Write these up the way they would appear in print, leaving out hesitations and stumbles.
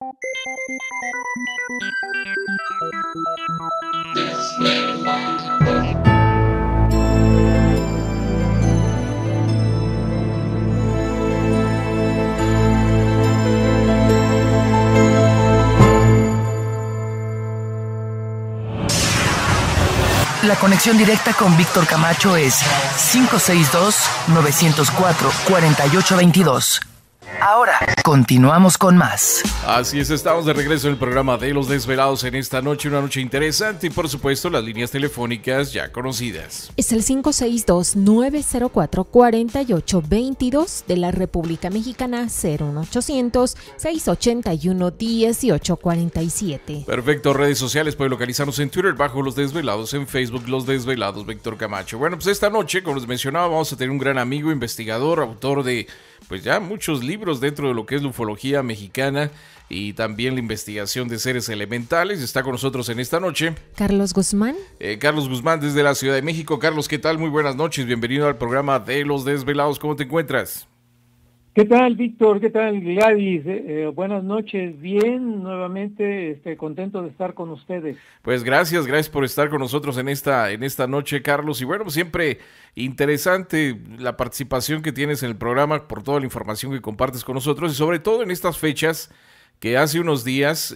La conexión directa con Víctor Camacho es 562-904-4822. Ahora, continuamos con más. Así es, estamos de regreso en el programa de Los Desvelados en esta noche, una noche interesante y por supuesto las líneas telefónicas ya conocidas. Es el 562-904-4822 de la República Mexicana, 01800-681-1847. Perfecto, redes sociales, puede localizarnos en Twitter bajo Los Desvelados, en Facebook Los Desvelados, Víctor Camacho. Bueno, pues esta noche, como les mencionaba, vamos a tener un gran amigo, investigador, autor de pues ya muchos libros dentro de lo que es la ufología mexicana y también la investigación de seres elementales. Está con nosotros en esta noche Carlos Guzmán. Carlos Guzmán desde la Ciudad de México. Carlos, ¿qué tal? Muy buenas noches, bienvenido al programa de Los Desvelados. ¿Cómo te encuentras? ¿Qué tal, Víctor? ¿Qué tal, Gladys? Buenas noches, bien, nuevamente contento de estar con ustedes. Pues gracias por estar con nosotros en esta noche, Carlos. Y bueno, siempre interesante la participación que tienes en el programa, por toda la información que compartes con nosotros y sobre todo en estas fechas que hace unos días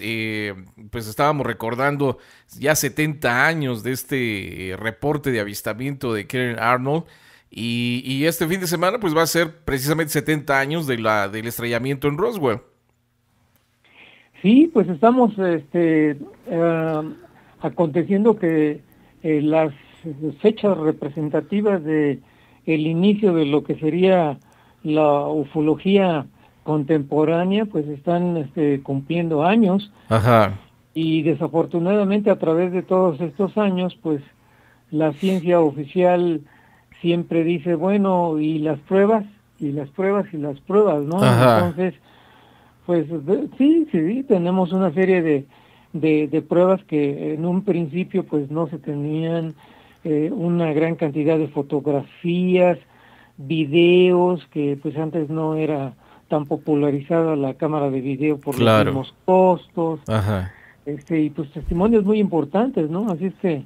pues estábamos recordando ya 70 años de este reporte de avistamiento de Kenneth Arnold. Y este fin de semana pues va a ser precisamente 70 años del estrellamiento en Roswell. Sí, pues estamos aconteciendo que las fechas representativas de el inicio de lo que sería la ufología contemporánea pues están cumpliendo años. Ajá. Y desafortunadamente a través de todos estos años pues la ciencia oficial siempre dice, bueno, y las pruebas, ¿no? Ajá. Entonces, pues sí, tenemos una serie de pruebas que en un principio pues no se tenían, una gran cantidad de fotografías, videos, que pues antes no era tan popularizada la cámara de video por los mismos costos. Ajá. Y pues testimonios muy importantes, ¿no? Así es que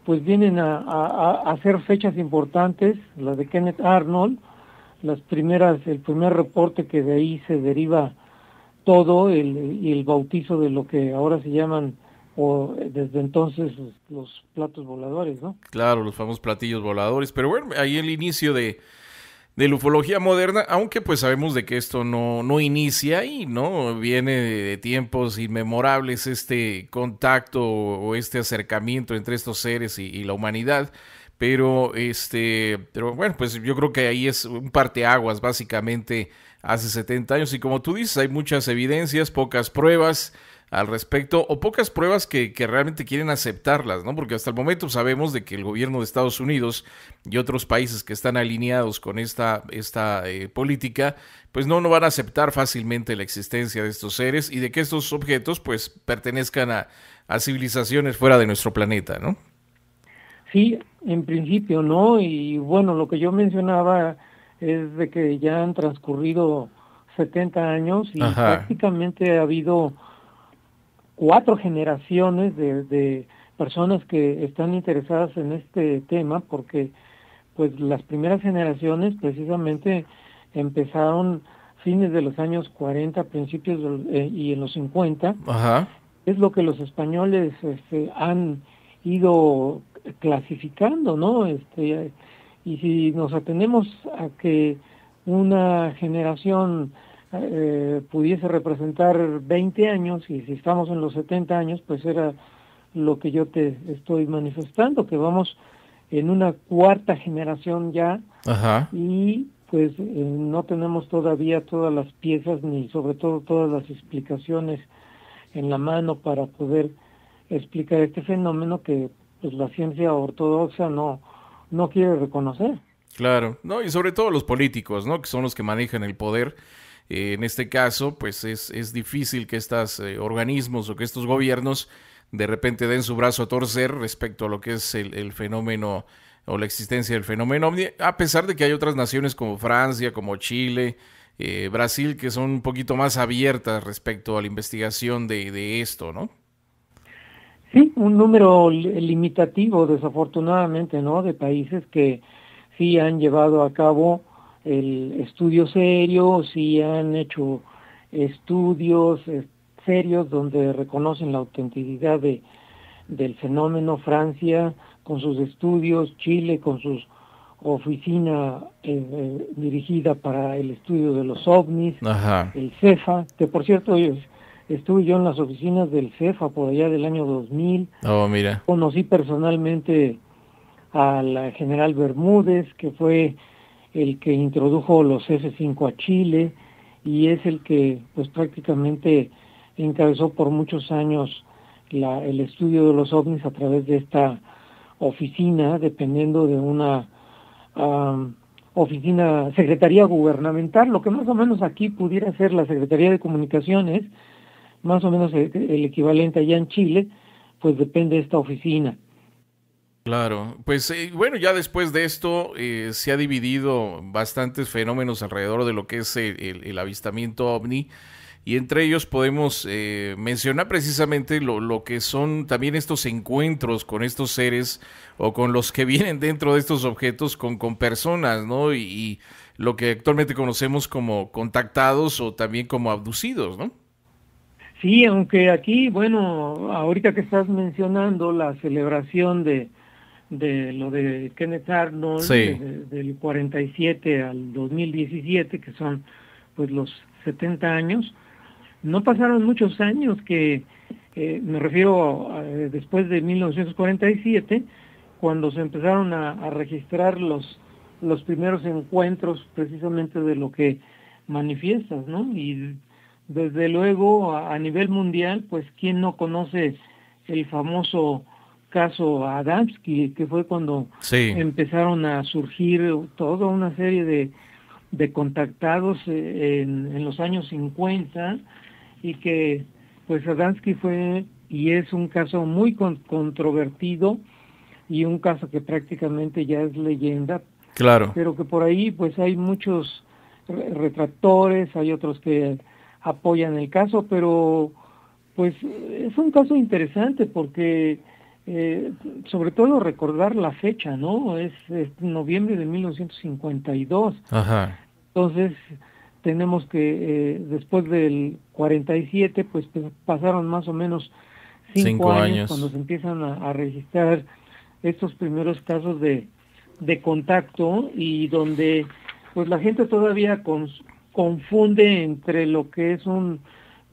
pues vienen a hacer fechas importantes, la de Kenneth Arnold, el primer reporte que de ahí se deriva todo, y el bautizo de lo que ahora se llaman, o desde entonces, los platos voladores, ¿no? Claro, los famosos platillos voladores, pero bueno, ahí el inicio de la ufología moderna, aunque pues sabemos de que esto no inicia ahí, ¿no? Viene de tiempos inmemorables este contacto o este acercamiento entre estos seres y la humanidad, pero bueno, pues yo creo que ahí es un parteaguas básicamente hace 70 años y como tú dices, hay muchas evidencias, pocas pruebas al respecto, o pocas pruebas que realmente quieren aceptarlas, ¿no? Porque hasta el momento sabemos de que el gobierno de Estados Unidos y otros países que están alineados con esta política, pues no van a aceptar fácilmente la existencia de estos seres y de que estos objetos, pues, pertenezcan a civilizaciones fuera de nuestro planeta, ¿no? Sí, en principio, ¿no? Y bueno, lo que yo mencionaba es de que ya han transcurrido 70 años y prácticamente ha habido 4 generaciones de personas que están interesadas en este tema, porque pues las primeras generaciones precisamente empezaron fines de los años 40, principios y en los 50. Ajá. Es lo que los españoles han ido clasificando, ¿no? Y si nos atenemos a que una generación pudiese representar 20 años, y si estamos en los 70 años, pues era lo que yo te estoy manifestando, que vamos en una 4ª generación ya. Ajá. Y pues no tenemos todavía todas las piezas ni sobre todo todas las explicaciones en la mano para poder explicar este fenómeno que pues la ciencia ortodoxa no quiere reconocer. Claro, no, y sobre todo los políticos, ¿no? Que son los que manejan el poder. En este caso, pues es difícil que estos organismos o que estos gobiernos de repente den su brazo a torcer respecto a lo que es el fenómeno o la existencia del fenómeno OVNI, a pesar de que hay otras naciones como Francia, como Chile, Brasil, que son un poquito más abiertas respecto a la investigación de esto, ¿no? Sí, un número limitativo, desafortunadamente, ¿no? De países que sí han llevado a cabo el estudio serio, sí han hecho estudios serios donde reconocen la autenticidad del fenómeno. Francia con sus estudios, Chile con sus oficina dirigida para el estudio de los ovnis, Ajá. el CEFA, que por cierto estuve yo en las oficinas del CEFA por allá del año 2000. Oh, mira. Conocí personalmente al general Bermúdez, que fue el que introdujo los F-5 a Chile y es el que pues prácticamente encabezó por muchos años el estudio de los ovnis a través de esta oficina, dependiendo de una oficina, secretaría gubernamental, lo que más o menos aquí pudiera ser la Secretaría de Comunicaciones, más o menos el equivalente allá en Chile, pues depende de esta oficina. Claro, pues bueno, ya después de esto se ha dividido bastantes fenómenos alrededor de lo que es el avistamiento ovni, y entre ellos podemos mencionar precisamente lo que son también estos encuentros con estos seres o con los que vienen dentro de estos objetos con personas, ¿no? Y lo que actualmente conocemos como contactados o también como abducidos, ¿no? Sí, aunque aquí, bueno, ahorita que estás mencionando la celebración de lo de Kenneth Arnold, Sí. del 47 al 2017, que son pues los 70 años, no pasaron muchos años que, me refiero a, después de 1947, cuando se empezaron a registrar los primeros encuentros precisamente de lo que manifiestas, ¿no? Y desde luego a nivel mundial, pues quién no conoce el famoso caso Adamski, que fue cuando Sí. empezaron a surgir toda una serie de contactados en los años 50, y que pues Adamski fue y es un caso muy controvertido y un caso que prácticamente ya es leyenda, Claro. pero que por ahí pues hay muchos retractores, hay otros que apoyan el caso, pero pues es un caso interesante porque sobre todo recordar la fecha, ¿no? Es noviembre de 1952. Ajá. Entonces tenemos que después del 47 pues pasaron más o menos 5 años cuando se empiezan a registrar estos primeros casos de contacto, y donde pues la gente todavía confunde entre lo que es un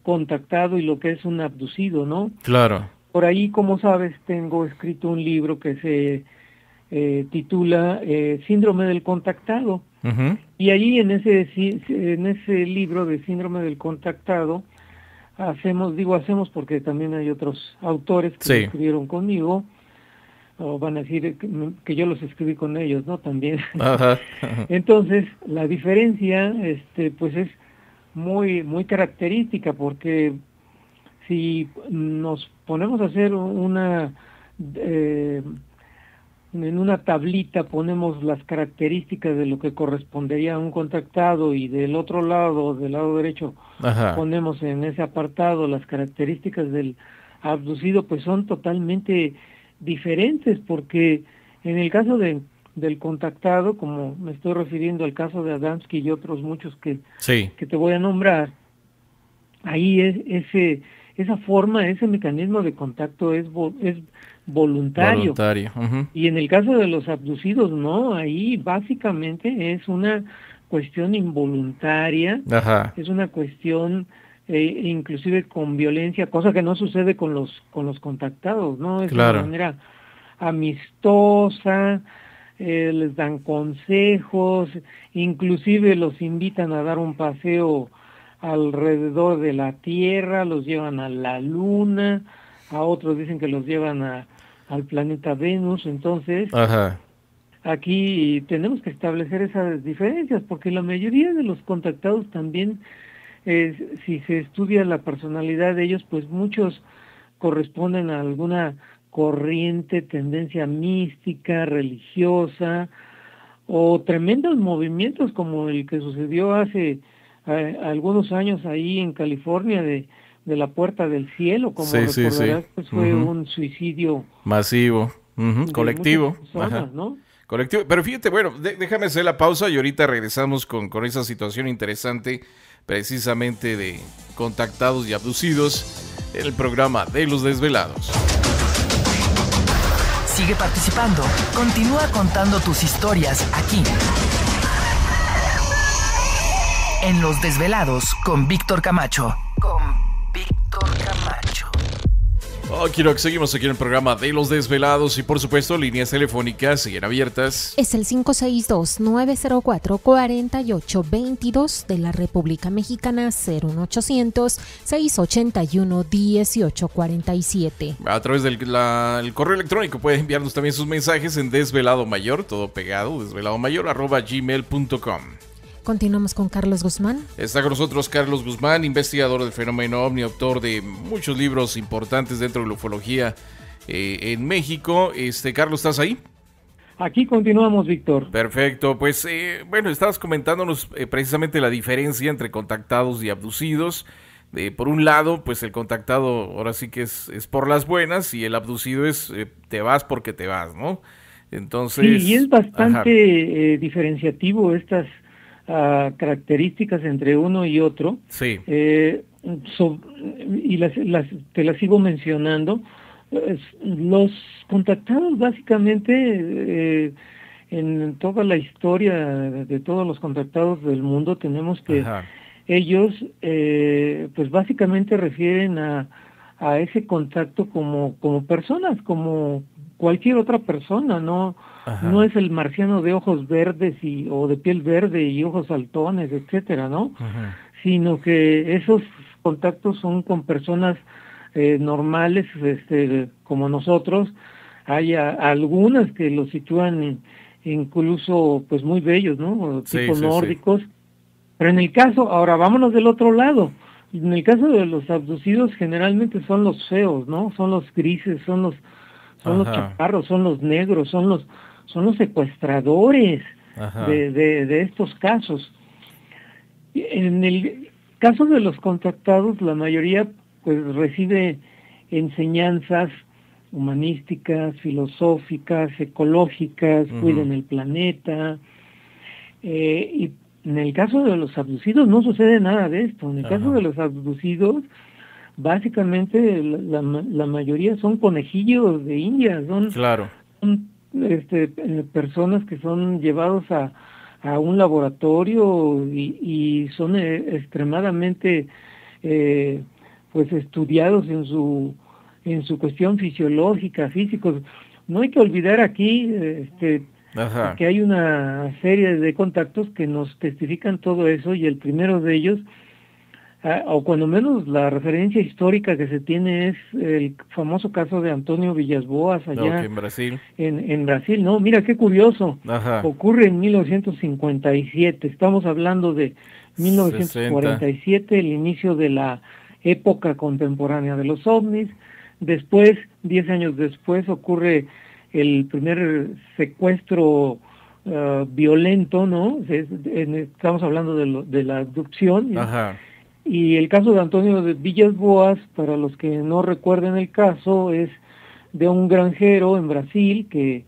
contactado y lo que es un abducido, ¿no? Claro. Por ahí, como sabes, tengo escrito un libro que se titula Síndrome del Contactado. Uh-huh. Y allí en ese libro de Síndrome del Contactado hacemos porque también hay otros autores que Sí. escribieron conmigo, o van a decir que yo los escribí con ellos, ¿no? También. Ajá. Entonces, la diferencia, pues es muy característica, porque si nos ponemos a hacer en una tablita ponemos las características de lo que correspondería a un contactado, y del otro lado, del lado derecho, Ajá. ponemos en ese apartado las características del abducido, pues son totalmente diferentes, porque en el caso del contactado, como me estoy refiriendo al caso de Adamski y otros muchos que te voy a nombrar, ahí esa forma, ese mecanismo de contacto es voluntario. Uh-huh. Y en el caso de los abducidos, no, ahí básicamente es una cuestión involuntaria. Ajá. Es una cuestión inclusive con violencia, cosa que no sucede con los contactados, ¿no? Es Claro. una manera amistosa, les dan consejos, inclusive los invitan a dar un paseo alrededor de la Tierra, los llevan a la Luna, a otros dicen que los llevan al planeta Venus. Entonces, ajá, aquí tenemos que establecer esas diferencias, porque la mayoría de los contactados también, si se estudia la personalidad de ellos, pues muchos corresponden a alguna corriente, tendencia mística, religiosa, o tremendos movimientos como el que sucedió hace algunos años ahí en California de la Puerta del Cielo, como recordarás, pues fue un suicidio masivo, colectivo, personas, ¿no? Colectivo. Pero fíjate, bueno, déjame hacer la pausa y ahorita regresamos con esa situación interesante, precisamente de contactados y abducidos, en el programa de Los Desvelados. Sigue participando, continúa contando tus historias aquí, en Los Desvelados con Víctor Camacho. Quiero que seguimos aquí en el programa de Los Desvelados y por supuesto líneas telefónicas siguen abiertas. Es el 562-904-4822 de la República Mexicana, 01800-681-1847. A través del correo electrónico pueden enviarnos también sus mensajes en desvelado mayor, todo pegado, desveladomayor@gmail.com. Continuamos con Carlos Guzmán. Está con nosotros Carlos Guzmán, investigador del fenómeno ovni, autor de muchos libros importantes dentro de la ufología en México. Carlos, ¿estás ahí? Aquí continuamos, Víctor. Perfecto, pues bueno, estabas comentándonos precisamente la diferencia entre contactados y abducidos. Por un lado, pues el contactado ahora sí que es por las buenas y el abducido es te vas porque te vas, ¿no? Entonces... Sí, y es bastante diferenciativo estas características entre uno y otro. Sí. Y te las sigo mencionando. Los contactados básicamente en toda la historia de todos los contactados del mundo tenemos que ellos pues básicamente refieren a ese contacto como personas, como cualquier otra persona, no es el marciano de ojos verdes o de piel verde y ojos saltones, etcétera, ¿no? Sino que esos contactos son con personas normales, como nosotros. Hay algunas que los sitúan incluso pues muy bellos, ¿no? Tipo nórdicos. Sí. Pero en el caso, ahora vámonos del otro lado. En el caso de los abducidos generalmente son los feos, ¿no? Son los grises, son los chaparros, son los negros, son los secuestradores de estos casos. En el caso de los contactados, la mayoría pues recibe enseñanzas humanísticas, filosóficas, ecológicas, cuiden el planeta, y en el caso de los abducidos no sucede nada de esto. En el caso de los abducidos, básicamente la mayoría son conejillos de India, son personas que son llevados a un laboratorio y son extremadamente pues estudiados en su cuestión fisiológica, físicos. No hay que olvidar aquí que hay una serie de contactos que nos testifican todo eso, y el primero de ellos, o cuando menos la referencia histórica que se tiene, es el famoso caso de Antonio Villas-Boas allá en Brasil. En Brasil, ¿no? Mira qué curioso. Ocurre en 1957. Estamos hablando de 1947, 60. El inicio de la época contemporánea de los ovnis. Después, 10 años después, ocurre el primer secuestro violento, ¿no? Estamos hablando de la abducción. Y el caso de Antonio de Villas-Boas, para los que no recuerden el caso, es de un granjero en Brasil que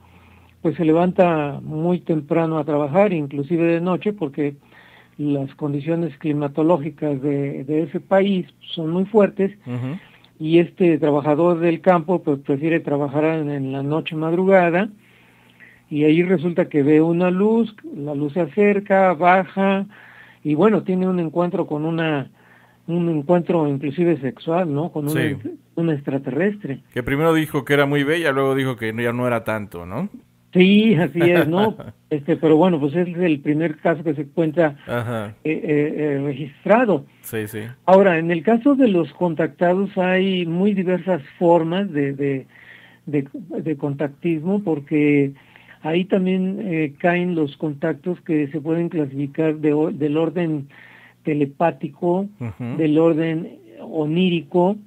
pues se levanta muy temprano a trabajar, inclusive de noche, porque las condiciones climatológicas de ese país son muy fuertes, y este trabajador del campo pues prefiere trabajar en la noche madrugada, y ahí resulta que ve una luz, la luz se acerca, baja, y bueno, tiene un encuentro con un encuentro inclusive sexual, ¿no? Con un extraterrestre. Que primero dijo que era muy bella, luego dijo que ya no era tanto, ¿no? Sí, así es, ¿no? Pero bueno, pues es el primer caso que se encuentra registrado. Sí. Ahora, en el caso de los contactados hay muy diversas formas de contactismo, porque ahí también caen los contactos que se pueden clasificar del orden telepático, del orden onírico,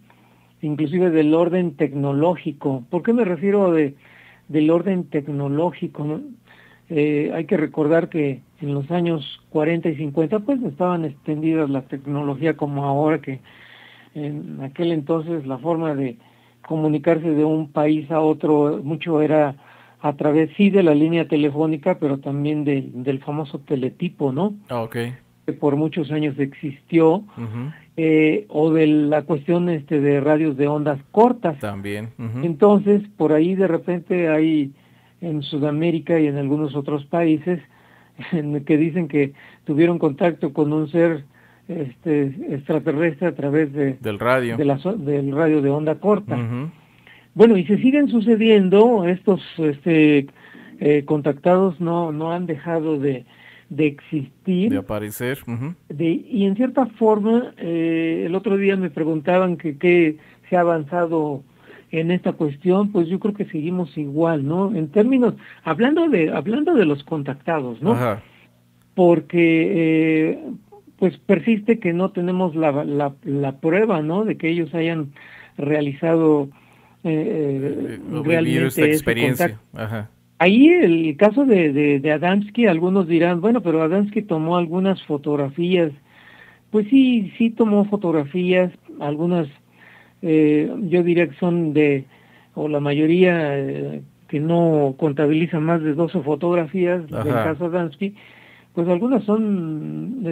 inclusive del orden tecnológico. ¿Por qué me refiero del orden tecnológico, ¿no? Hay que recordar que en los años 40 y 50, pues no estaban extendidas la tecnología como ahora, que en aquel entonces la forma de comunicarse de un país a otro mucho era a través, sí, de la línea telefónica, pero también del famoso teletipo, ¿no? Okay. Que por muchos años existió, o de la cuestión de radios de ondas cortas. También. Entonces, por ahí de repente hay en Sudamérica y en algunos otros países que dicen que tuvieron contacto con un ser extraterrestre a través del radio, del radio de onda corta. Bueno, y se siguen sucediendo estos contactados, no han dejado de existir, de aparecer. Y en cierta forma, el otro día me preguntaban que se ha avanzado en esta cuestión. Pues yo creo que seguimos igual, ¿no? En términos, hablando de los contactados, ¿no? Ajá. Porque pues persiste que no tenemos la prueba, ¿no? De que ellos hayan realizado realmente esta experiencia. Ajá. Ahí el caso de Adamski, algunos dirán, bueno, pero Adamski tomó algunas fotografías. Pues sí tomó fotografías, algunas yo diría que son o la mayoría que no contabiliza más de 12 fotografías. Ajá. Del caso Adamski, pues algunas son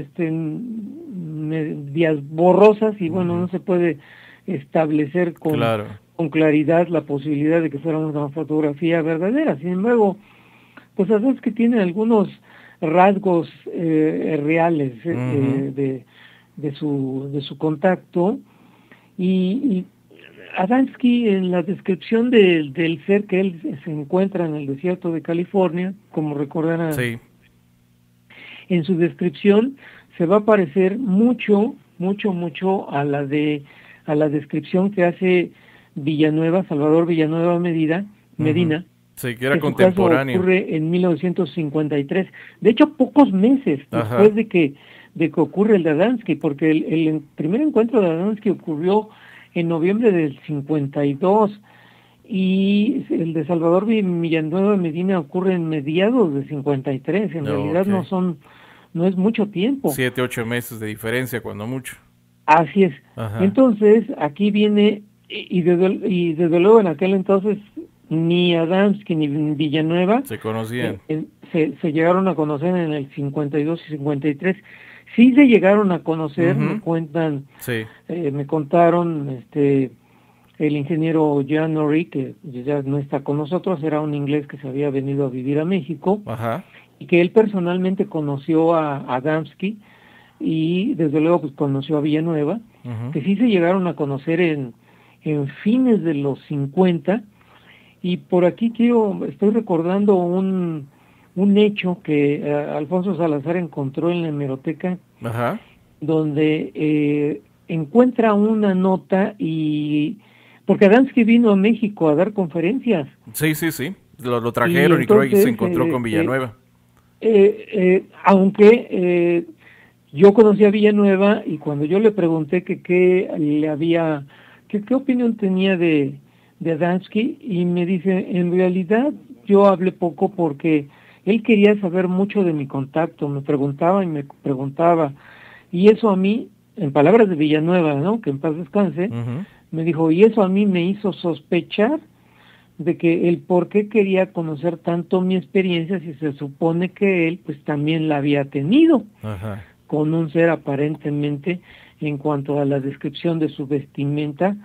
medias borrosas y bueno, no se puede establecer con claridad la posibilidad de que fuera una fotografía verdadera. Sin embargo, pues Adamski tiene algunos rasgos reales de su contacto, y Adamski, en la descripción del ser que él se encuentra en el desierto de California, como recordarán, sí, en su descripción se va a parecer mucho a la descripción que hace Salvador Villanueva Medina. Sí, que era contemporáneo. Ocurre en 1953. De hecho, pocos meses después de que ocurre el de Adamski, porque el primer encuentro de Adamski ocurrió en noviembre del 52, y el de Salvador Villanueva Medina ocurre en mediados de 53. En realidad no es mucho tiempo. 7, 8 meses de diferencia, cuando mucho. Así es. Ajá. Entonces, aquí viene, y desde luego en aquel entonces ni Adamski ni Villanueva se conocían. Se llegaron a conocer en el 52 y 53. Sí se llegaron a conocer, me cuentan, me contaron, el ingeniero Jan Norrie, que ya no está con nosotros, era un inglés que se había venido a vivir a México, y que él personalmente conoció a Adamski, y desde luego pues conoció a Villanueva, que sí se llegaron a conocer en fines de los 50, y por aquí estoy recordando un hecho que Alfonso Salazar encontró en la hemeroteca, donde encuentra una nota, y porque Adamski vino a México a dar conferencias. Sí, lo trajeron, y entonces, creo que se encontró con Villanueva. Aunque yo conocí a Villanueva, y cuando yo le pregunté qué opinión tenía de Adamski, y me dice, en realidad yo hablé poco porque él quería saber mucho de mi contacto, me preguntaba, y eso a mí, en palabras de Villanueva, ¿no?, que en paz descanse, me dijo, y eso a mí me hizo sospechar de que el por qué quería conocer tanto mi experiencia, si se supone que él pues también la había tenido con un ser aparentemente, en cuanto a la descripción de su vestimenta,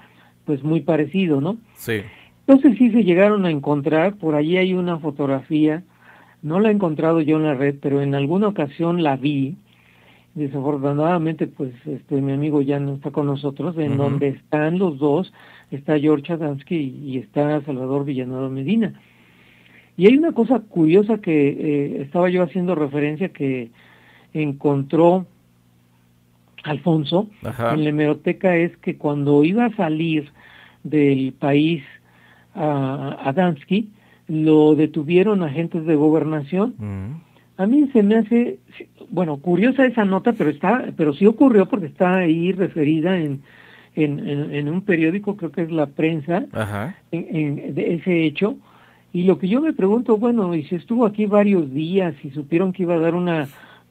pues muy parecido, ¿no? Sí. Entonces sí se llegaron a encontrar. Por allí hay una fotografía, no la he encontrado yo en la red, pero en alguna ocasión la vi. Desafortunadamente, pues mi amigo ya no está con nosotros, en donde están los dos, está George Adamski y está Salvador Villanueva Medina. Y hay una cosa curiosa que estaba yo haciendo referencia, que encontró Alfonso en la hemeroteca, es que cuando iba a salir del país Adamski, lo detuvieron agentes de gobernación. A mí se me hace, bueno, curiosa esa nota, pero sí ocurrió, porque está ahí referida en un periódico, creo que es La Prensa, de ese hecho, Y lo que yo me pregunto, bueno, y si estuvo aquí varios días y supieron que iba a dar una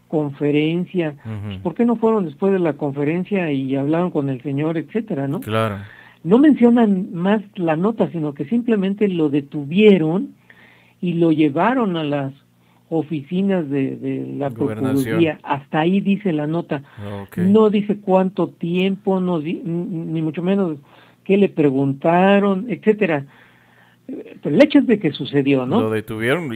conferencia, pues, ¿por qué no fueron después de la conferencia y hablaron con el señor, etcétera, no? Claro. No mencionan más la nota, sino que simplemente lo detuvieron y lo llevaron a las oficinas de la Procuraduría. Hasta ahí dice la nota. Okay. No dice cuánto tiempo, ni mucho menos qué le preguntaron, etcétera. Pero el hecho es de que sucedió, ¿no? Lo detuvieron.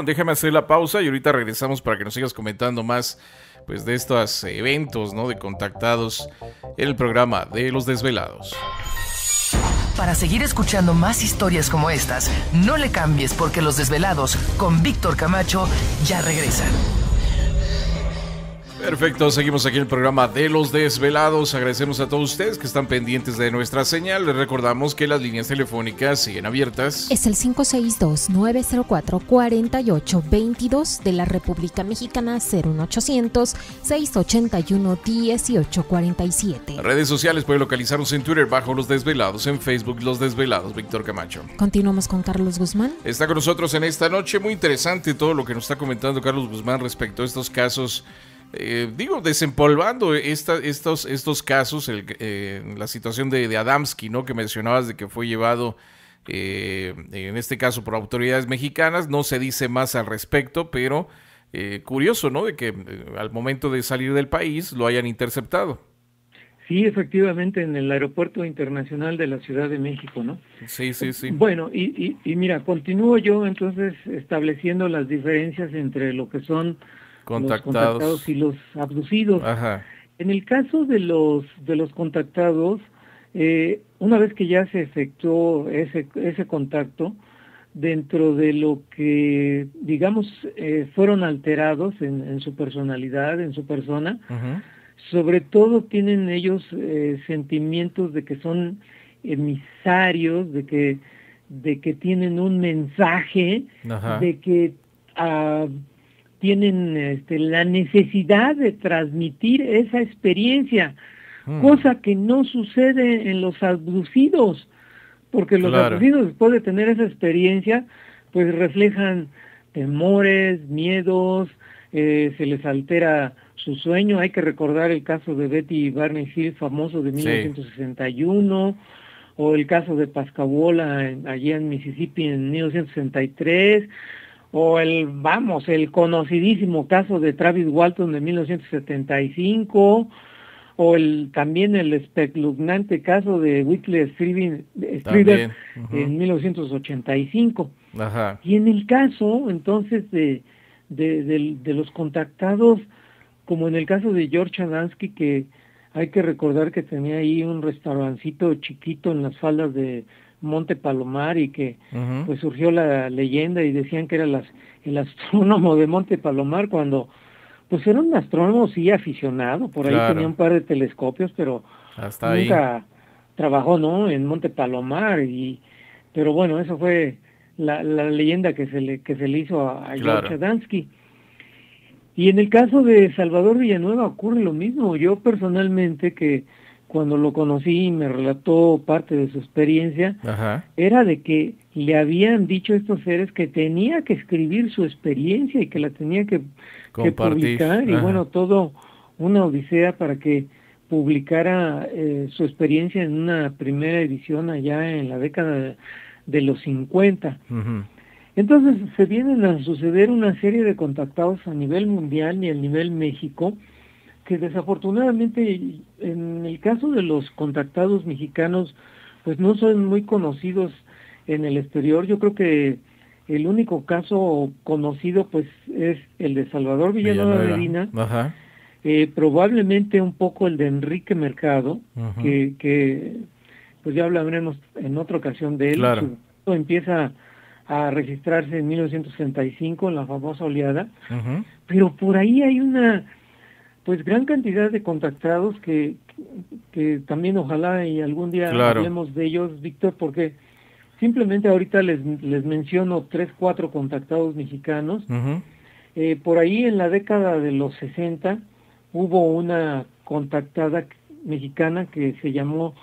Déjame hacer la pausa y ahorita regresamos para que nos sigas comentando más, pues, de estos eventos, ¿no? De contactados en el programa de Los Desvelados. Para seguir escuchando más historias como estas, no le cambies, porque Los Desvelados con Víctor Camacho ya regresan. Perfecto, seguimos aquí en el programa de Los Desvelados. Agradecemos a todos ustedes que están pendientes de nuestra señal. Les recordamos que las líneas telefónicas siguen abiertas. Es el 562-904-4822 de la República Mexicana, 01800-681-1847. Redes sociales, puede localizarnos en Twitter bajo Los Desvelados, en Facebook Los Desvelados, Víctor Camacho. Continuamos con Carlos Guzmán. Está con nosotros en esta noche. Muy interesante todo lo que nos está comentando Carlos Guzmán respecto a estos casos. Desempolvando estos casos, la situación de Adamski, ¿no? Que mencionabas de que fue llevado, en este caso por autoridades mexicanas. No se dice más al respecto, pero curioso, ¿no? De que al momento de salir del país lo hayan interceptado. Sí, efectivamente, en el Aeropuerto Internacional de la Ciudad de México, ¿no? Sí. Bueno, y mira, continúo yo entonces estableciendo las diferencias entre lo que son los contactados y los abducidos. Ajá. En el caso de los contactados, una vez que ya se efectuó ese contacto, dentro de lo que, digamos, fueron alterados en su personalidad, en su persona, sobre todo tienen ellos sentimientos de que son emisarios, de que tienen un mensaje, de que tienen la necesidad de transmitir esa experiencia, cosa que no sucede en los abducidos, porque los abducidos, después de tener esa experiencia, pues reflejan temores, miedos, se les altera su sueño. Hay que recordar el caso de Betty Barney Hill, famoso de 1961, o el caso de Pascagoula allí en Mississippi en 1963, o el conocidísimo caso de Travis Walton de 1975, o también el espeluznante caso de Whitley Strieber en 1985. Ajá. Y en el caso, entonces, de los contactados, como en el caso de George Adamski, que hay que recordar que tenía ahí un restaurancito chiquito en las faldas de Monte Palomar, y que pues surgió la leyenda y decían que era el astrónomo de Monte Palomar, cuando pues era un astrónomo sí aficionado, por ahí tenía un par de telescopios, pero hasta nunca trabajó, ¿no?, en Monte Palomar. Pero bueno, eso fue la leyenda que se le hizo a George Adamski. Y en el caso de Salvador Villanueva ocurre lo mismo. Yo personalmente, que cuando lo conocí y me relató parte de su experiencia, era de que le habían dicho estos seres que tenía que escribir su experiencia y que la tenía que publicar, y bueno, todo una odisea para que publicara su experiencia en una primera edición allá en la década de los 50. Entonces se vienen a suceder una serie de contactados a nivel mundial y a nivel México, que desafortunadamente en el caso de los contactados mexicanos pues no son muy conocidos en el exterior. Yo creo que el único caso conocido pues es el de Salvador Villanueva Medina, probablemente un poco el de Enrique Mercado, que pues ya hablaremos en otra ocasión de él. Su empieza a registrarse en 1965 en la famosa oleada, pero por ahí hay una pues gran cantidad de contactados que también ojalá y algún día hablemos de ellos, Víctor, porque simplemente ahorita les menciono 3-4 contactados mexicanos. Por ahí en la década de los 60 hubo una contactada mexicana que se llamó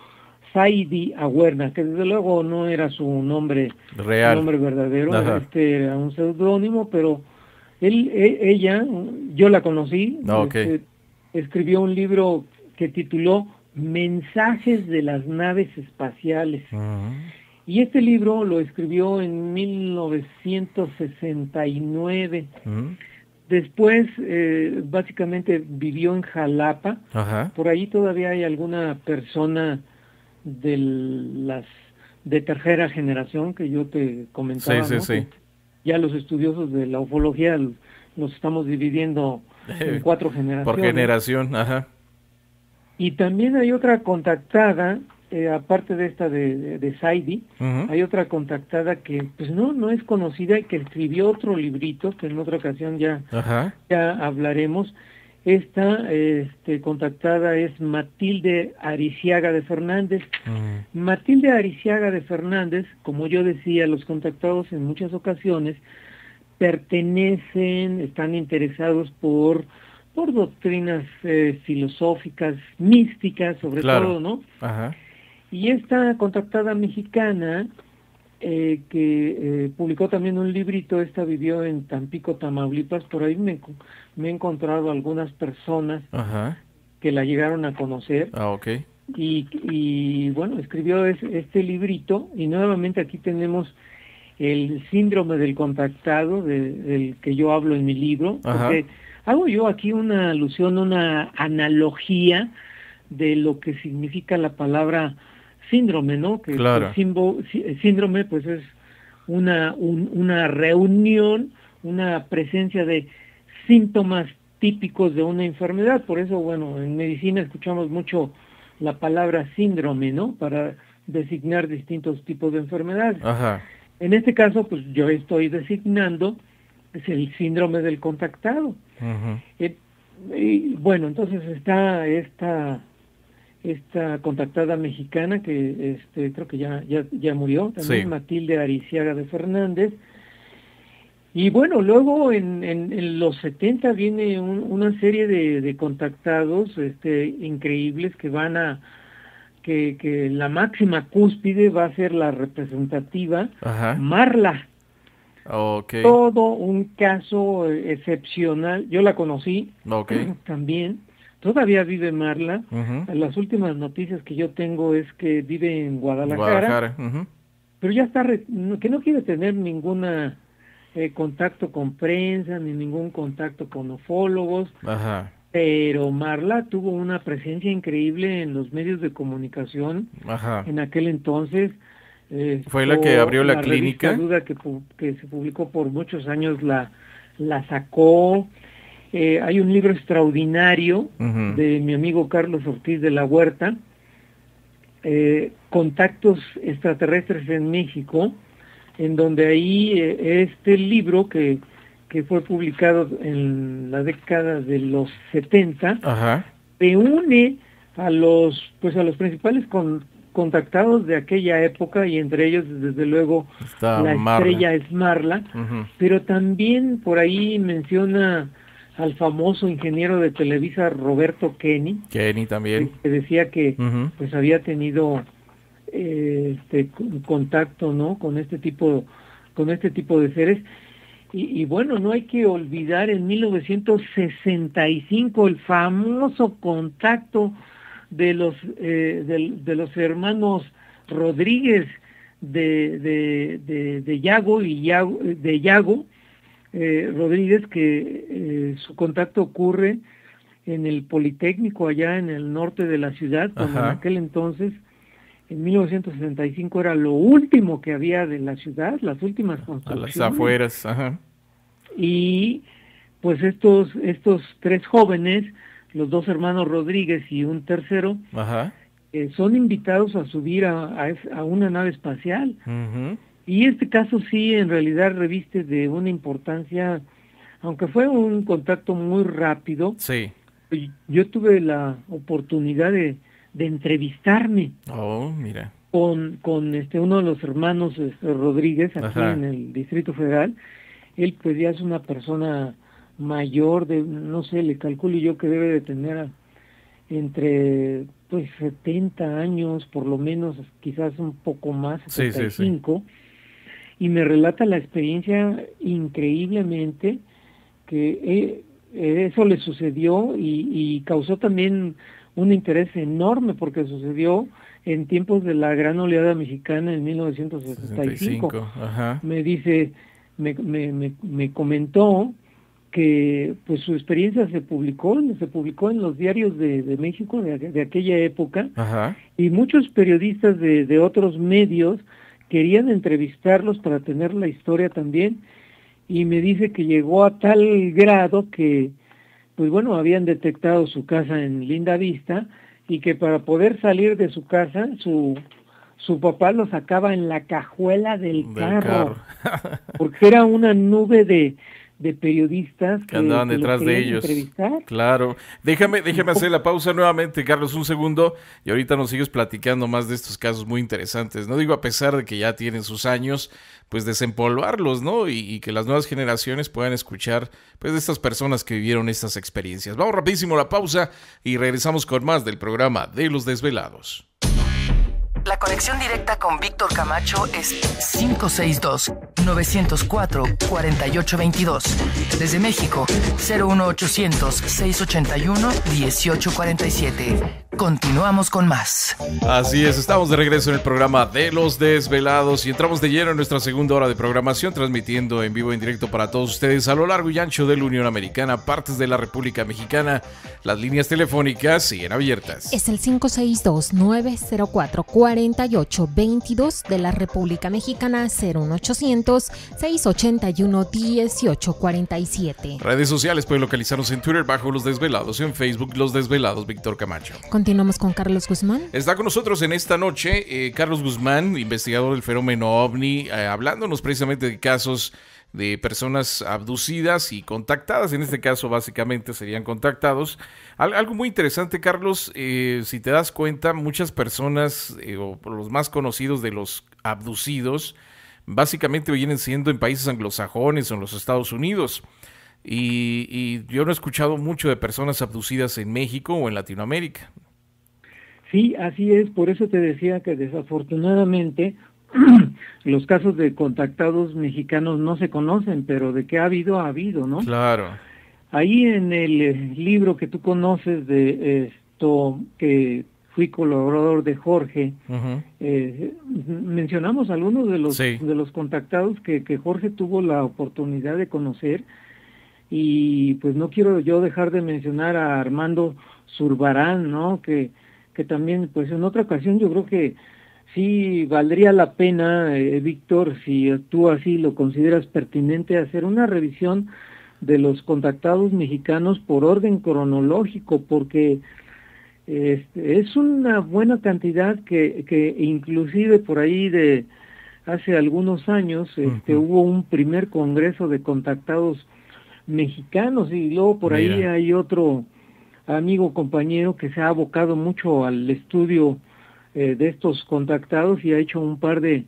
Saidi Aguerna, que desde luego no era su nombre real, su nombre verdadero, era un seudónimo, pero ella, yo la conocí, escribió un libro que tituló Mensajes de las naves espaciales. Y este libro lo escribió en 1969. Después, básicamente vivió en Jalapa. Por ahí todavía hay alguna persona de tercera generación que yo te comentaba, ¿no? Sí. Ya los estudiosos de la ufología los estamos dividiendo en 4 generaciones. Por generación, Y también hay otra contactada, aparte de esta de Saidi, hay otra contactada que pues no es conocida y que escribió otro librito, que en otra ocasión ya hablaremos. Esta contactada es Matilde Ariciaga de Fernández. Matilde Ariciaga de Fernández, como yo decía, los contactados en muchas ocasiones están interesados por doctrinas filosóficas, místicas, sobre todo, ¿no? Y esta contactada mexicana, que publicó también un librito, esta vivió en Tampico, Tamaulipas, por ahí me he encontrado algunas personas que la llegaron a conocer. Y bueno, escribió este librito, y nuevamente aquí tenemos el síndrome del contactado, del que yo hablo en mi libro, porque hago yo aquí una alusión, una analogía de lo que significa la palabra síndrome, ¿no? Que síndrome pues es una reunión, una presencia de síntomas típicos de una enfermedad. Por eso, bueno, en medicina escuchamos mucho la palabra síndrome, ¿no? Para designar distintos tipos de enfermedades. En este caso, pues yo estoy designando es el síndrome del contactado. Y bueno, entonces está esta contactada mexicana que creo que ya murió, también Matilde Ariciaga de Fernández. Y bueno, luego en los 70 viene una serie de contactados increíbles que van a que la máxima cúspide va a ser la representativa Marla. Todo un caso excepcional. Yo la conocí también. Todavía vive Marla. Las últimas noticias que yo tengo es que vive en Guadalajara. Pero ya está, que no quiere tener ninguna contacto con prensa, ni ningún contacto con ufólogos. Pero Marla tuvo una presencia increíble en los medios de comunicación en aquel entonces. Fue la que abrió la clínica. Duda que se publicó por muchos años la sacó. Hay un libro extraordinario de mi amigo Carlos Ortiz de la Huerta, Contactos extraterrestres en México, en donde ahí este libro que fue publicado en la década de los 70 reúne a los principales contactados de aquella época, y entre ellos desde luego la estrella es Marla, pero también por ahí menciona al famoso ingeniero de Televisa Roberto Kenny también, que decía que pues había tenido contacto, ¿no?, con este tipo de seres. Y bueno, no hay que olvidar en 1965 el famoso contacto de los hermanos Rodríguez de Yago Rodríguez, que su contacto ocurre en el Politécnico allá en el norte de la ciudad, cuando en aquel entonces, en 1965, era lo último que había de la ciudad, las últimas construcciones. A las afueras, Y pues estos 3 jóvenes, los 2 hermanos Rodríguez y un tercero, son invitados a subir a una nave espacial. Y este caso sí, en realidad reviste de una importancia, aunque fue un contacto muy rápido. Yo tuve la oportunidad de entrevistarme con uno de los hermanos Rodríguez aquí en el Distrito Federal. Él pues ya es una persona mayor, no sé, le calculo yo que debe de tener entre pues 70 años, por lo menos, quizás un poco más, 75, y me relata la experiencia increíblemente que eso le sucedió y causó también un interés enorme porque sucedió en tiempos de la gran oleada mexicana en 1965. Ajá. Me dice, me comentó que pues su experiencia se publicó en los diarios de México de aquella época. Ajá. Y muchos periodistas de otros medios querían entrevistarlos para tener la historia también, y me dice que llegó a tal grado que pues bueno, habían detectado su casa en Linda Vista, y que para poder salir de su casa su papá lo sacaba en la cajuela del carro. Porque era una nube de periodistas que andaban detrás de ellos. Claro. Déjame hacer la pausa nuevamente, Carlos, un segundo, y ahorita nos sigues platicando más de estos casos muy interesantes. No digo, a pesar de que ya tienen sus años, pues desempolvarlos, ¿no? Y que las nuevas generaciones puedan escuchar, pues, de estas personas que vivieron estas experiencias. Vamos rapidísimo a la pausa y regresamos con más del programa de Los Desvelados. La conexión directa con Víctor Camacho es 562-904-4822. Desde México, 01800-681-1847. Continuamos con más. Así es, estamos de regreso en el programa de Los Desvelados y entramos de lleno en nuestra segunda hora de programación, transmitiendo en vivo y en directo para todos ustedes a lo largo y ancho de la Unión Americana, partes de la República Mexicana. Las líneas telefónicas siguen abiertas. Es el 562-904-4822 de la República Mexicana, 01800-681-1847. Redes sociales, pueden localizarnos en Twitter bajo Los Desvelados, en Facebook Los Desvelados Víctor Camacho. Continuamos con Carlos Guzmán. Está con nosotros en esta noche Carlos Guzmán, investigador del fenómeno OVNI, hablándonos precisamente de casos de personas abducidas y contactadas. En este caso, básicamente, serían contactados. Algo muy interesante, Carlos, si te das cuenta, muchas personas, o los más conocidos de los abducidos, básicamente vienen siendo en países anglosajones o en los Estados Unidos. Y yo no he escuchado mucho de personas abducidas en México o en Latinoamérica. Sí, así es. Por eso te decía que desafortunadamente los casos de contactados mexicanos no se conocen, pero de que ha habido, ¿no? Claro. Ahí en el libro que tú conoces de esto, que fui colaborador de Jorge, mencionamos algunos de los contactados que Jorge tuvo la oportunidad de conocer, y pues no quiero yo dejar de mencionar a Armando Zurbarán, ¿no? Que también, pues en otra ocasión yo creo que sí valdría la pena, Víctor, si tú así lo consideras pertinente, hacer una revisión de los contactados mexicanos por orden cronológico, porque es una buena cantidad que inclusive por ahí de hace algunos años hubo un primer congreso de contactados mexicanos, y luego por ahí hay otro amigo, compañero, que se ha abocado mucho al estudio de estos contactados y ha hecho un par de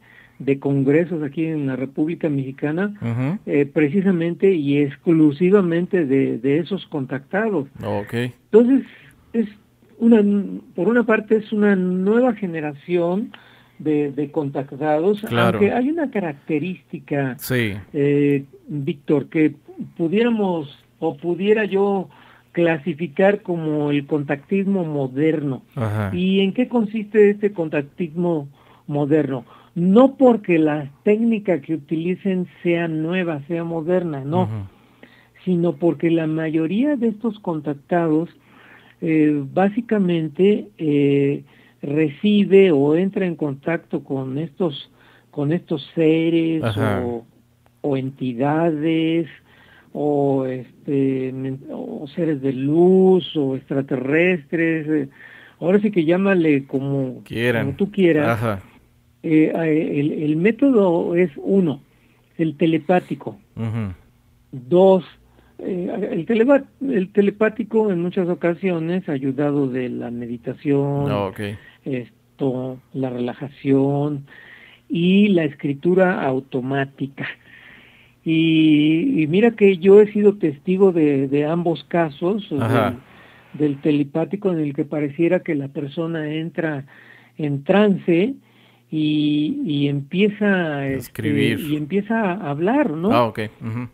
congresos aquí en la República Mexicana, precisamente y exclusivamente de esos contactados. Okay. Entonces, por una parte es una nueva generación de contactados, claro. Aunque hay una característica, sí. Víctor, que pudiera yo clasificar como el contactismo moderno. Ajá. ¿Y en qué consiste este contactismo moderno? No porque la técnica que utilicen sea nueva, sea moderna, no, sino porque la mayoría de estos contactados básicamente recibe o entra en contacto con estos seres o entidades o seres de luz o extraterrestres, ahora sí que llámale como tú quieras. Ajá. El método es 1, el telepático. 2, el telepático en muchas ocasiones ayudado de la meditación, la relajación y la escritura automática. Y mira que yo he sido testigo de ambos casos, del telepático, en el que pareciera que la persona entra en trance y empieza a escribir y empieza a hablar, ¿no? Ah, okay. Uh-huh.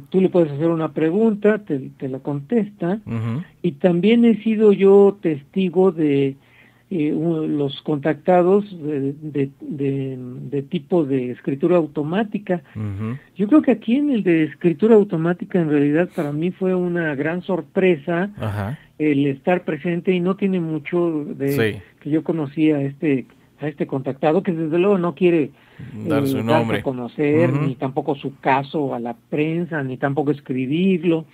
Tú le puedes hacer una pregunta, te la contesta. Uh-huh. Y también he sido yo testigo de los contactados de tipo de escritura automática. Uh-huh. Yo creo que aquí en el de escritura automática, en realidad para mí fue una gran sorpresa uh-huh. el estar presente, y no tiene mucho de que yo conocí a este contactado, que desde luego no quiere dar su nombre a conocer, uh-huh. ni tampoco su caso a la prensa, ni tampoco escribirlo.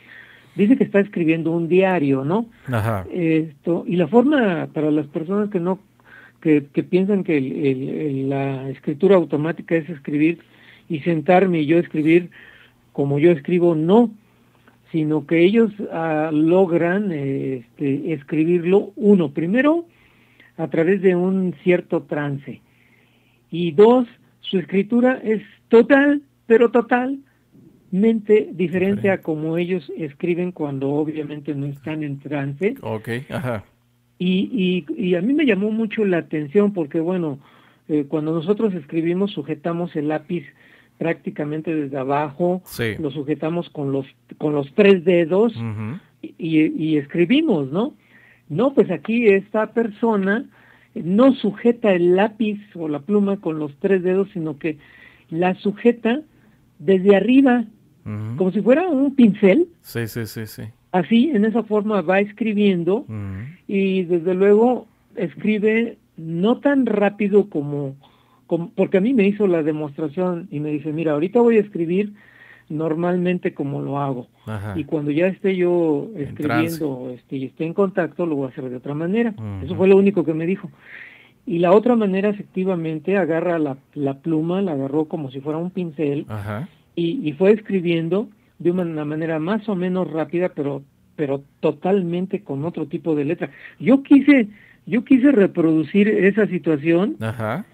Dice que está escribiendo un diario, ¿no? Ajá. Y la forma, para las personas que piensan que la escritura automática es escribir y sentarme y yo escribir como yo escribo, no, sino que ellos logran escribirlo, primero, a través de un cierto trance, y dos, su escritura es pero totalmente diferente a como ellos escriben cuando obviamente no están en trance. Okay, ajá. Y a mí me llamó mucho la atención porque, bueno, cuando nosotros escribimos sujetamos el lápiz prácticamente desde abajo, lo sujetamos con los 3 dedos uh-huh. y escribimos, ¿no? No, pues aquí esta persona no sujeta el lápiz o la pluma con los 3 dedos, sino que la sujeta desde arriba, uh-huh. como si fuera un pincel. Sí. Así, en esa forma va escribiendo, uh-huh. y desde luego escribe no tan rápido como, porque a mí me hizo la demostración y me dice, mira, ahorita voy a escribir normalmente como lo hago. Ajá. Y cuando ya esté yo escribiendo y esté en contacto, lo voy a hacer de otra manera. Uh-huh. Eso fue lo único que me dijo. Y la otra manera, efectivamente, agarra la pluma, la agarró como si fuera un pincel, ajá. y fue escribiendo de una manera más o menos rápida, pero totalmente con otro tipo de letra. Yo quise reproducir esa situación, ajá.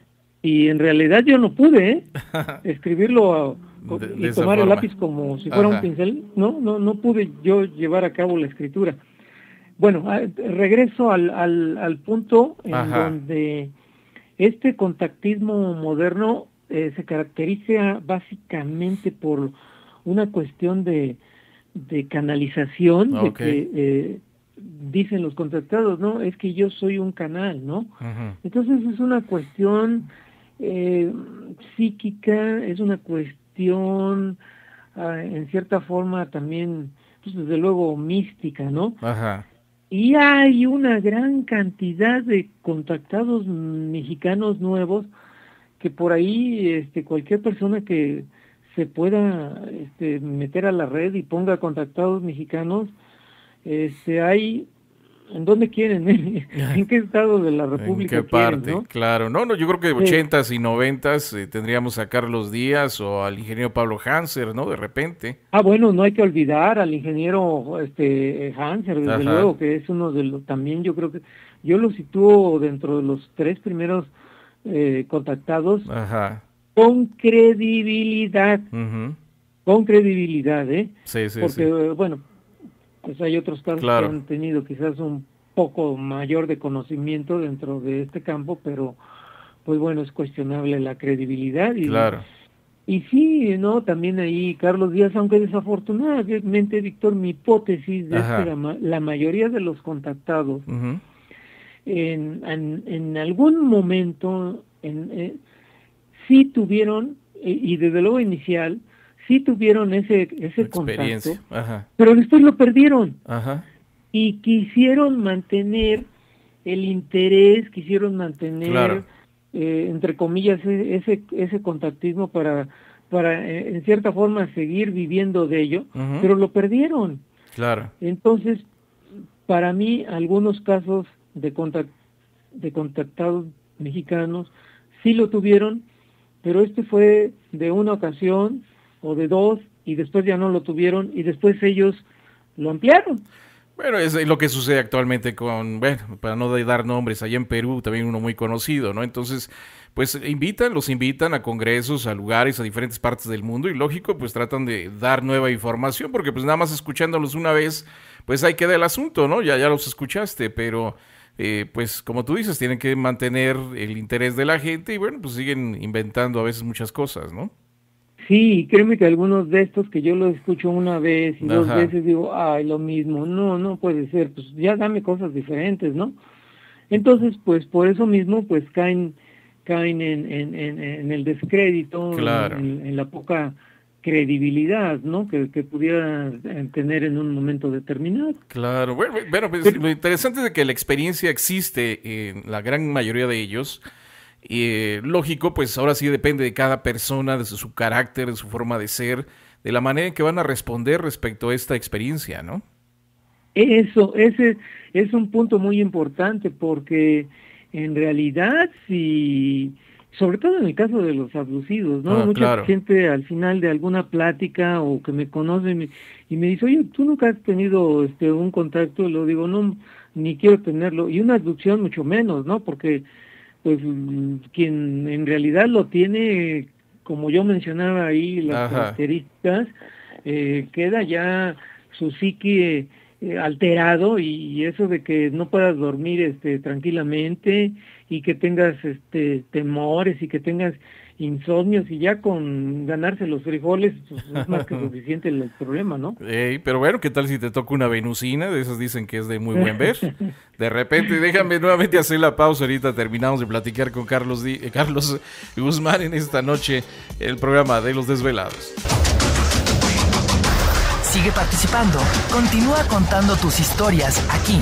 y en realidad yo no pude escribirlo y tomar el lápiz como si fuera, ajá. un pincel. No pude yo llevar a cabo la escritura. Bueno, regreso al punto en, ajá. donde este contactismo moderno se caracteriza básicamente por una cuestión de canalización, okay. de que dicen los contactados, ¿no? Es que yo soy un canal, ¿no? Uh-huh. Entonces es una cuestión psíquica, es una cuestión en cierta forma también, pues desde luego mística, ¿no? Ajá. Y hay una gran cantidad de contactados mexicanos nuevos que por ahí cualquier persona que se pueda meter a la red y ponga contactados mexicanos, hay, ¿en dónde quieren? ¿En qué estado de la República ¿En qué parte? Quieren, ¿no? Claro, no, yo creo que 80s y 90s tendríamos a Carlos Díaz o al ingeniero Pablo Hanser, ¿no? De repente. Bueno, no hay que olvidar al ingeniero Hanser, desde ajá. luego, que es uno de los, también yo creo que, yo lo sitúo dentro de los 3 primeros contactados, ajá. con credibilidad, uh-huh. con credibilidad, Sí, porque, bueno, pues hay otros casos, claro. que han tenido quizás un poco mayor de conocimiento dentro de este campo, pero pues bueno, es cuestionable la credibilidad. Y, claro. Y sí, ¿no? También ahí Carlos Díaz, aunque desafortunadamente, Víctor, mi hipótesis es que la mayoría de los contactados, uh-huh. en algún momento sí tuvieron, y desde luego inicial, sí tuvieron ese contacto, ajá. pero después lo perdieron, ajá. y quisieron mantener el interés, quisieron mantener, claro. Entre comillas, ese contactismo para en cierta forma seguir viviendo de ello, uh-huh. pero lo perdieron. Claro. Entonces, para mí, algunos casos de contactados mexicanos sí lo tuvieron, pero fue de una ocasión o de 2, y después ya no lo tuvieron, y después ellos lo ampliaron. Bueno, es lo que sucede actualmente para no dar nombres, allá en Perú también uno muy conocido, ¿no? Entonces, pues los invitan a congresos, a lugares, a diferentes partes del mundo, y lógico, pues tratan de dar nueva información, porque pues nada más escuchándolos una vez, pues ahí queda el asunto, ¿no? Ya los escuchaste, pero pues como tú dices, tienen que mantener el interés de la gente y bueno, pues siguen inventando a veces muchas cosas, ¿no? Sí, créeme que algunos de estos que yo los escucho una vez y dos Ajá. veces digo, ay, lo mismo, no puede ser, pues ya dame cosas diferentes, ¿no? Entonces, pues por eso mismo, pues caen en el descrédito, Claro. en la poca credibilidad, ¿no? Que pudiera tener en un momento determinado. Claro, bueno, pues, lo interesante es de que la experiencia existe en la gran mayoría de ellos. Lógico, pues ahora sí depende de cada persona, de su carácter, de su forma de ser, de la manera en que van a responder respecto a esta experiencia, ¿no? Ese es un punto muy importante porque en realidad si, sobre todo en el caso de los abducidos, ¿no? Mucha claro. gente al final de alguna plática o que me conoce y me dice, oye, ¿tú nunca has tenido un contacto? Y lo digo, no, ni quiero tenerlo, y una abducción mucho menos, ¿no? Porque pues quien en realidad lo tiene, como yo mencionaba ahí, las características, queda ya su psique alterado y eso de que no puedas dormir tranquilamente y que tengas temores y que tengas insomnios y ya con ganarse los frijoles pues, es más que suficiente el problema, ¿no? Pero bueno, ¿qué tal si te toca una venusina? De esas dicen que es de muy buen ver. De repente, déjame nuevamente hacer la pausa. Ahorita terminamos de platicar con Carlos Guzmán en esta noche, el programa de Los Desvelados. Sigue participando. Continúa contando tus historias aquí.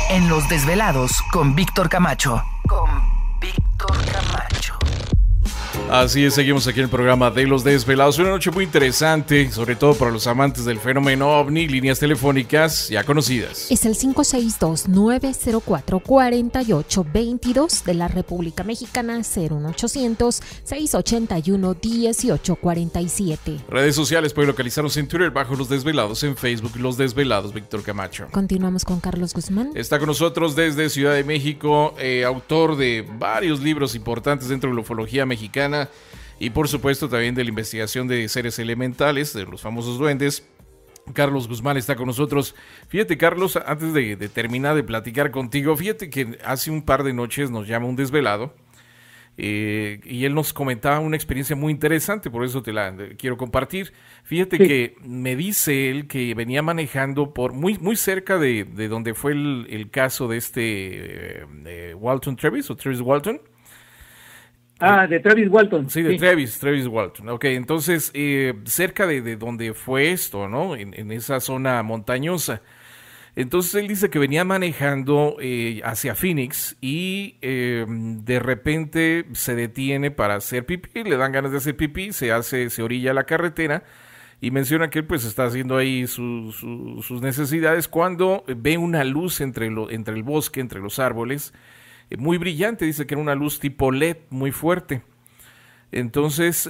En Los Desvelados con Víctor Camacho. Así es, seguimos aquí en el programa de Los Desvelados. Una noche muy interesante, sobre todo para los amantes del fenómeno OVNI. Líneas telefónicas ya conocidas. Es el 562-904-4822 de la República Mexicana, 01800-681-1847. Redes sociales, pueden localizarnos en Twitter bajo Los Desvelados, en Facebook Los Desvelados, Víctor Camacho. Continuamos con Carlos Guzmán. Está con nosotros desde Ciudad de México, autor de varios libros importantes dentro de la ufología mexicana y por supuesto también de la investigación de seres elementales, de los famosos duendes. Carlos Guzmán está con nosotros. Fíjate, Carlos, antes de terminar de platicar contigo, fíjate que hace un par de noches nos llama un desvelado y él nos comentaba una experiencia muy interesante, por eso te la quiero compartir. Fíjate que me dice él que venía manejando por muy cerca de donde fue el caso de Walton Travis o Travis Walton. De Travis Walton. Sí, de Travis Walton. Ok, entonces, cerca de donde fue esto, ¿no? En esa zona montañosa. Entonces, él dice que venía manejando hacia Phoenix y de repente se detiene para hacer pipí, le dan ganas de hacer pipí, se orilla a la carretera y menciona que él pues está haciendo ahí sus necesidades cuando ve una luz entre el bosque, entre los árboles, muy brillante, dice que era una luz tipo LED muy fuerte. Entonces,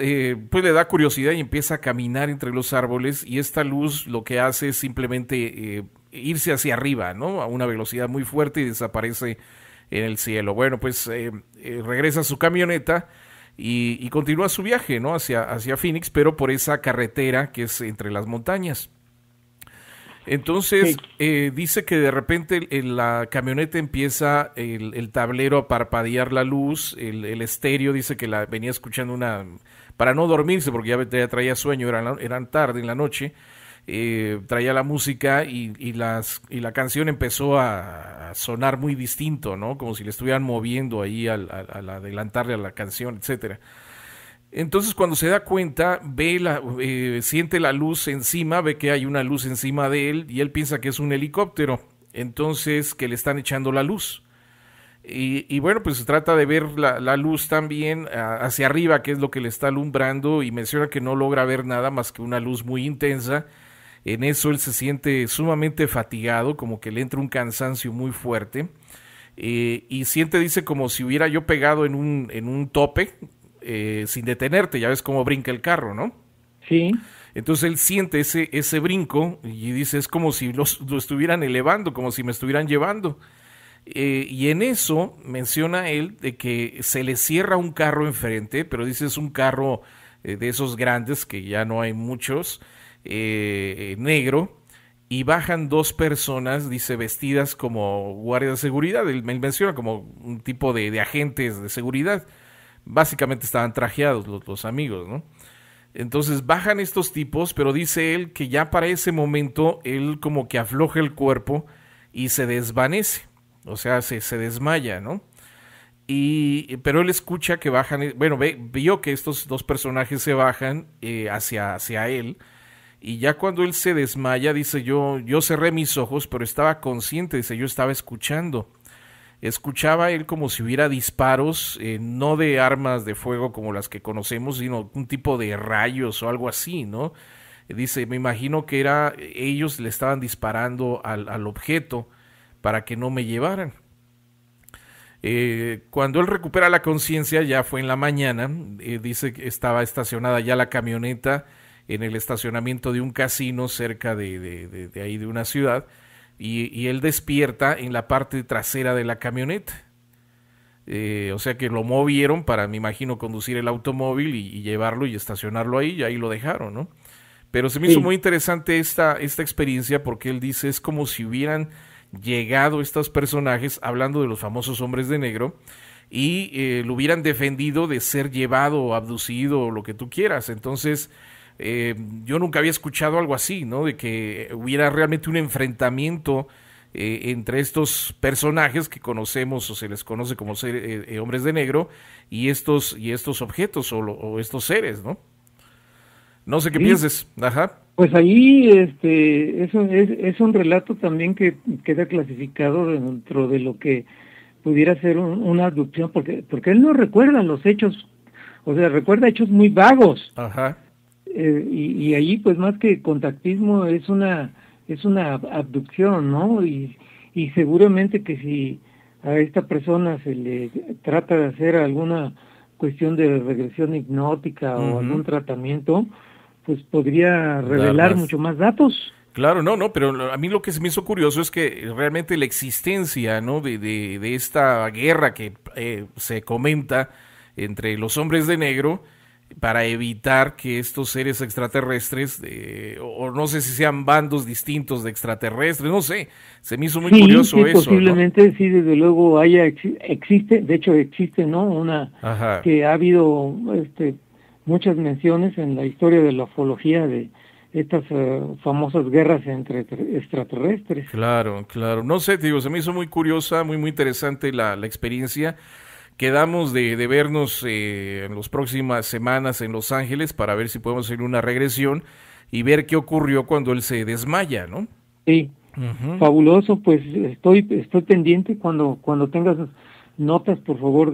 pues le da curiosidad y empieza a caminar entre los árboles y esta luz lo que hace es simplemente irse hacia arriba, ¿no? A una velocidad muy fuerte y desaparece en el cielo. Bueno, pues regresa a su camioneta y continúa su viaje, ¿no? Hacia Phoenix, pero por esa carretera que es entre las montañas. Entonces, dice que de repente en la camioneta empieza el tablero a parpadear la luz, el estéreo, dice que la venía escuchando para no dormirse, porque ya traía sueño, eran tarde en la noche, traía la música y la canción empezó a sonar muy distinto, ¿no? Como si le estuvieran moviendo ahí al adelantarle a la canción, etcétera. Entonces cuando se da cuenta, siente la luz encima, ve que hay una luz encima de él y él piensa que es un helicóptero, entonces que le están echando la luz. Y bueno, pues se trata de ver la luz también hacia arriba, que es lo que le está alumbrando, y menciona que no logra ver nada más que una luz muy intensa. En eso él se siente sumamente fatigado, como que le entra un cansancio muy fuerte, y siente, dice, como si hubiera yo pegado en un tope, sin detenerte, ya ves cómo brinca el carro, ¿no? Sí. Entonces él siente ese brinco y dice, es como si lo estuvieran elevando, como si me estuvieran llevando. Y en eso menciona él de que se le cierra un carro enfrente, pero dice es un carro de esos grandes que ya no hay muchos, negro, y bajan dos personas, dice, vestidas como guardias de seguridad. Él menciona como un tipo de agentes de seguridad. Básicamente estaban trajeados los amigos, ¿no? Entonces bajan estos tipos, pero dice él que ya para ese momento él como que afloja el cuerpo y se desvanece, o sea, se desmaya, ¿no? Pero él escucha que bajan, bueno, vio que estos dos personajes se bajan hacia él, y ya cuando él se desmaya, dice, yo cerré mis ojos, pero estaba consciente, dice, yo estaba escuchando. Escuchaba él como si hubiera disparos, no de armas de fuego como las que conocemos, sino un tipo de rayos o algo así, ¿no? Dice, me imagino que ellos le estaban disparando al objeto para que no me llevaran. Cuando él recupera la conciencia, ya fue en la mañana, dice que estaba estacionada ya la camioneta en el estacionamiento de un casino cerca de ahí de una ciudad, y él despierta en la parte trasera de la camioneta. O sea que lo movieron para, me imagino, conducir el automóvil y llevarlo y estacionarlo ahí, y ahí lo dejaron, ¿no? Pero se me hizo muy interesante esta experiencia, porque él dice, es como si hubieran llegado estos personajes, hablando de los famosos hombres de negro, y lo hubieran defendido de ser llevado o abducido o lo que tú quieras. Entonces, yo nunca había escuchado algo así, ¿no? De que hubiera realmente un enfrentamiento entre estos personajes que conocemos o se les conoce como hombres de negro y estos objetos o estos seres, ¿no? No sé qué pienses. Ajá. Pues ahí es un relato también que queda clasificado dentro de lo que pudiera ser una abducción, porque él no recuerda los hechos, o sea, recuerda hechos muy vagos. Ajá. Y allí pues más que contactismo es una abducción, ¿no? Y seguramente que si a esta persona se le trata de hacer alguna cuestión de regresión hipnótica o algún tratamiento, pues podría revelar mucho más datos. Claro, no, pero a mí lo que se me hizo curioso es que realmente la existencia, ¿no? de esta guerra que se comenta entre los hombres de negro, para evitar que estos seres extraterrestres, o no sé si sean bandos distintos de extraterrestres, no sé, se me hizo muy curioso eso. Posiblemente, ¿no? Sí, desde luego existe, de hecho existe, ¿no? Que ha habido muchas menciones en la historia de la ufología de estas famosas guerras entre extraterrestres. Claro, no sé, te digo, se me hizo muy curiosa, muy interesante la experiencia. Quedamos de vernos en las próximas semanas en Los Ángeles para ver si podemos hacer una regresión y ver qué ocurrió cuando él se desmaya, ¿no? Sí, fabuloso, pues estoy pendiente. Cuando tengas notas, por favor,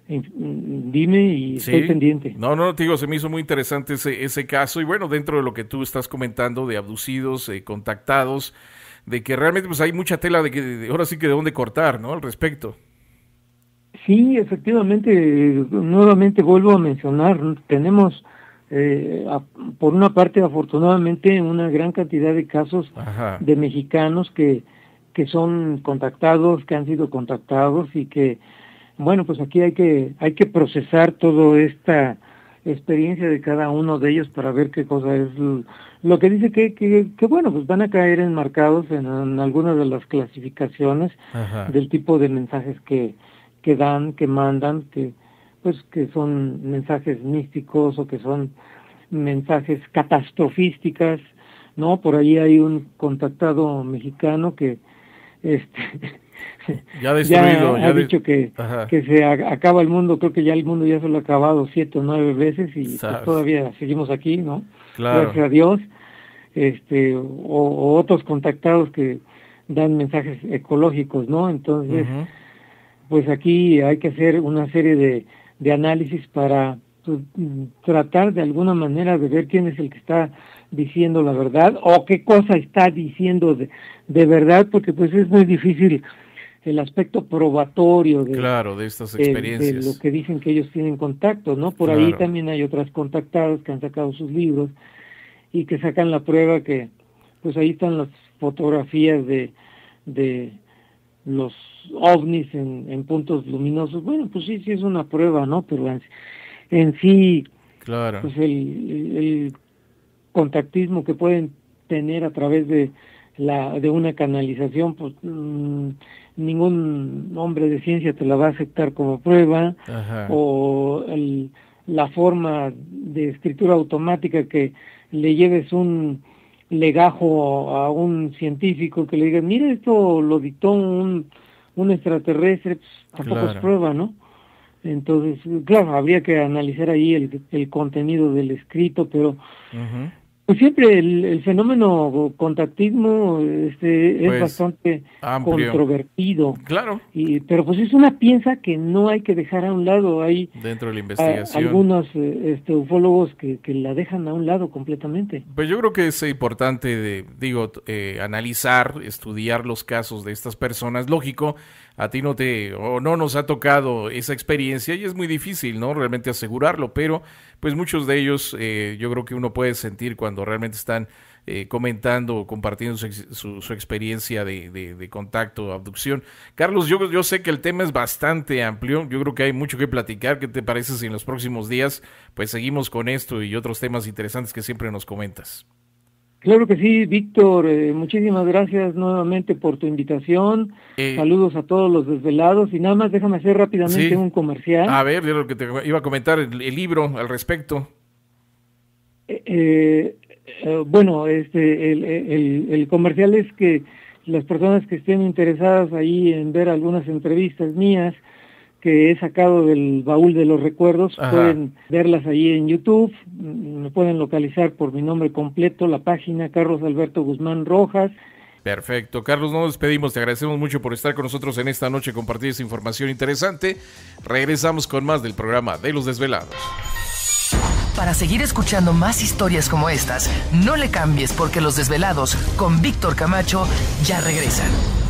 dime y estoy pendiente. No, te digo, se me hizo muy interesante ese caso, y bueno, dentro de lo que tú estás comentando de abducidos, contactados, de que realmente pues hay mucha tela ahora sí que de dónde cortar, ¿no? Al respecto. Sí, efectivamente, nuevamente vuelvo a mencionar, tenemos por una parte afortunadamente una gran cantidad de casos de mexicanos que son contactados, que han sido contactados, y que, bueno, pues aquí hay que procesar toda esta experiencia de cada uno de ellos para ver qué cosa es lo que dice que bueno, pues van a caer enmarcados en algunas de las clasificaciones del tipo de mensajes que dan, que mandan, que son mensajes místicos o que son mensajes catastrofísticas, ¿no? Por ahí hay un contactado mexicano que ya destruido, ha dicho que se acaba el mundo. Creo que ya el mundo ya se lo ha acabado 7 o 9 veces y pues todavía seguimos aquí, ¿no? Claro. Gracias a Dios. O otros contactados que dan mensajes ecológicos, ¿no? Entonces, pues aquí hay que hacer una serie de análisis para tratar de alguna manera de ver quién es el que está diciendo la verdad o qué cosa está diciendo de verdad, porque pues es muy difícil el aspecto probatorio de estas experiencias, de lo que dicen que ellos tienen contacto, ¿no? Por ahí también hay otras contactadas que han sacado sus libros y que sacan la prueba que pues ahí están las fotografías de los ovnis en puntos luminosos. Bueno, pues sí es una prueba, ¿no? Pero en sí, pues el contactismo que pueden tener a través de una canalización, pues ningún hombre de ciencia te la va a aceptar como prueba. Ajá. O la forma de escritura automática que le lleves un legajo a un científico que le diga, mira, esto lo dictó un extraterrestre, pues, tampoco es prueba, ¿no? Entonces, claro, habría que analizar ahí el contenido del escrito, pero pues siempre el fenómeno contactismo es bastante amplio, controvertido. Claro. Pero pues es una pieza que no hay que dejar a un lado. Hay dentro de la investigación algunos ufólogos que la dejan a un lado completamente. Pues yo creo que es importante, analizar, estudiar los casos de estas personas. Lógico, a ti no nos ha tocado esa experiencia y es muy difícil, ¿no? Realmente asegurarlo, pero pues muchos de ellos yo creo que uno puede sentir cuando realmente están comentando o compartiendo su experiencia de contacto, abducción. Carlos, yo sé que el tema es bastante amplio, yo creo que hay mucho que platicar. ¿Qué te parece si en los próximos días pues seguimos con esto y otros temas interesantes que siempre nos comentas? Claro que sí, Víctor, muchísimas gracias nuevamente por tu invitación. Saludos a todos los desvelados y nada más déjame hacer rápidamente un comercial. A ver, yo lo que te iba a comentar, el libro al respecto. Bueno, el comercial es que las personas que estén interesadas ahí en ver algunas entrevistas mías que he sacado del baúl de los recuerdos, pueden verlas ahí en YouTube, me pueden localizar por mi nombre completo, la página Carlos Alberto Guzmán Rojas. Perfecto. Carlos, nos despedimos, te agradecemos mucho por estar con nosotros en esta noche, compartir esa información interesante. Regresamos con más del programa de Los Desvelados. Para seguir escuchando más historias como estas, no le cambies porque Los Desvelados con Víctor Camacho ya regresan.